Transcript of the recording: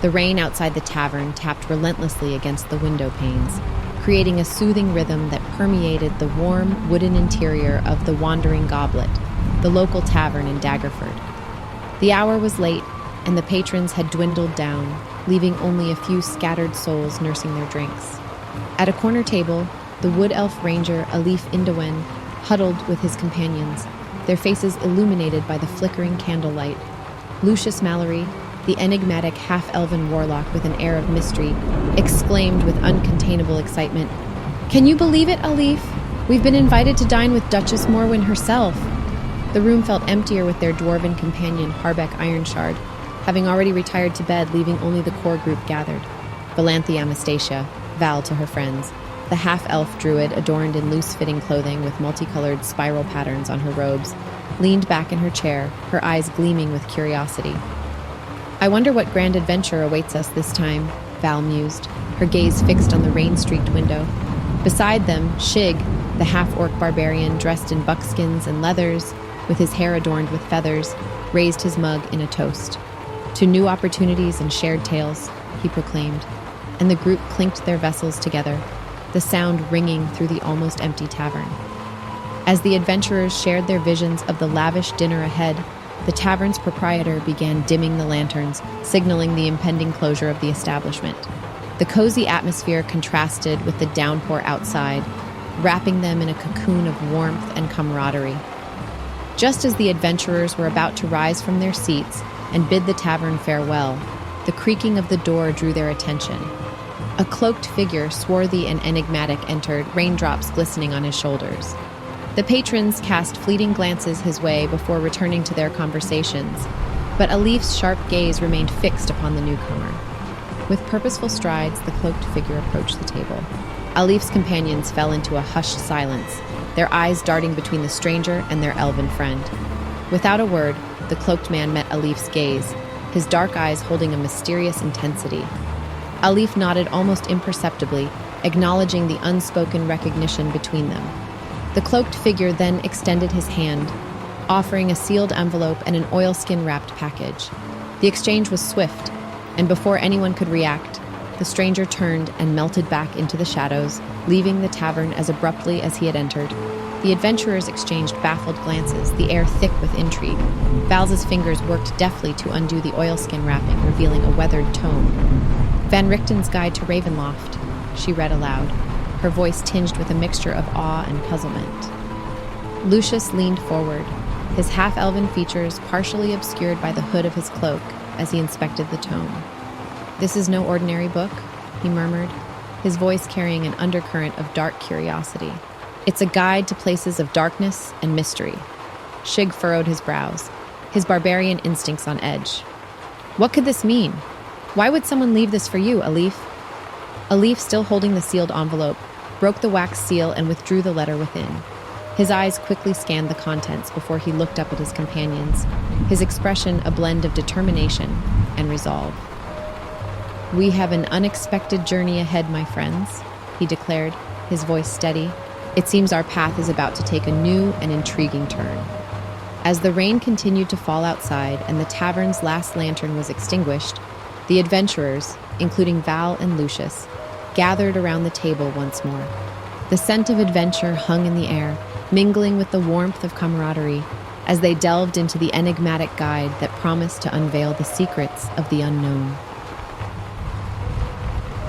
The rain outside the tavern tapped relentlessly against the window panes, creating a soothing rhythm that permeated the warm, wooden interior of the Wandering Goblet, the local tavern in Daggerford. The hour was late, and the patrons had dwindled down, leaving only a few scattered souls nursing their drinks. At a corner table, the wood elf ranger Alif Inda'wen huddled with his companions, their faces illuminated by the flickering candlelight. Lucious Mallory, the enigmatic half-elven warlock with an air of mystery, exclaimed with uncontainable excitement, "Can you believe it, Alif? We've been invited to dine with Duchess Morwen herself." The room felt emptier with their dwarven companion Harbeck Ironshard, having already retired to bed, leaving only the core group gathered. Valanthe Amastacia, Val to her friends, the half-elf druid adorned in loose-fitting clothing with multicolored spiral patterns on her robes, leaned back in her chair, her eyes gleaming with curiosity. "I wonder what grand adventure awaits us this time," Val mused, her gaze fixed on the rain-streaked window. Beside them, Shig, the half-orc barbarian dressed in buckskins and leathers, with his hair adorned with feathers, raised his mug in a toast. "To new opportunities and shared tales," he proclaimed, and the group clinked their vessels together, the sound ringing through the almost empty tavern. As the adventurers shared their visions of the lavish dinner ahead, the tavern's proprietor began dimming the lanterns, signaling the impending closure of the establishment. The cozy atmosphere contrasted with the downpour outside, wrapping them in a cocoon of warmth and camaraderie. Just as the adventurers were about to rise from their seats and bid the tavern farewell, the creaking of the door drew their attention. A cloaked figure, swarthy and enigmatic, entered, raindrops glistening on his shoulders. The patrons cast fleeting glances his way before returning to their conversations, but Alif's sharp gaze remained fixed upon the newcomer. With purposeful strides, the cloaked figure approached the table. Alif's companions fell into a hushed silence, their eyes darting between the stranger and their elven friend. Without a word, the cloaked man met Alif's gaze, his dark eyes holding a mysterious intensity. Alif nodded almost imperceptibly, acknowledging the unspoken recognition between them. The cloaked figure then extended his hand, offering a sealed envelope and an oilskin-wrapped package. The exchange was swift, and before anyone could react, the stranger turned and melted back into the shadows, leaving the tavern as abruptly as he had entered. The adventurers exchanged baffled glances, the air thick with intrigue. Val's fingers worked deftly to undo the oilskin wrapping, revealing a weathered tome. "Van Richten's Guide to Ravenloft," she read aloud, her voice tinged with a mixture of awe and puzzlement. Lucius leaned forward, his half-elven features partially obscured by the hood of his cloak as he inspected the tome. "This is no ordinary book," he murmured, his voice carrying an undercurrent of dark curiosity. "It's a guide to places of darkness and mystery." Shig furrowed his brows, his barbarian instincts on edge. "What could this mean? Why would someone leave this for you, Alif?" Alif, still holding the sealed envelope, broke the wax seal and withdrew the letter within. His eyes quickly scanned the contents before he looked up at his companions, his expression a blend of determination and resolve. "We have an unexpected journey ahead, my friends," he declared, his voice steady. "It seems our path is about to take a new and intriguing turn." As the rain continued to fall outside and the tavern's last lantern was extinguished, the adventurers, including Val and Lucius, gathered around the table once more. The scent of adventure hung in the air, mingling with the warmth of camaraderie, as they delved into the enigmatic guide that promised to unveil the secrets of the unknown.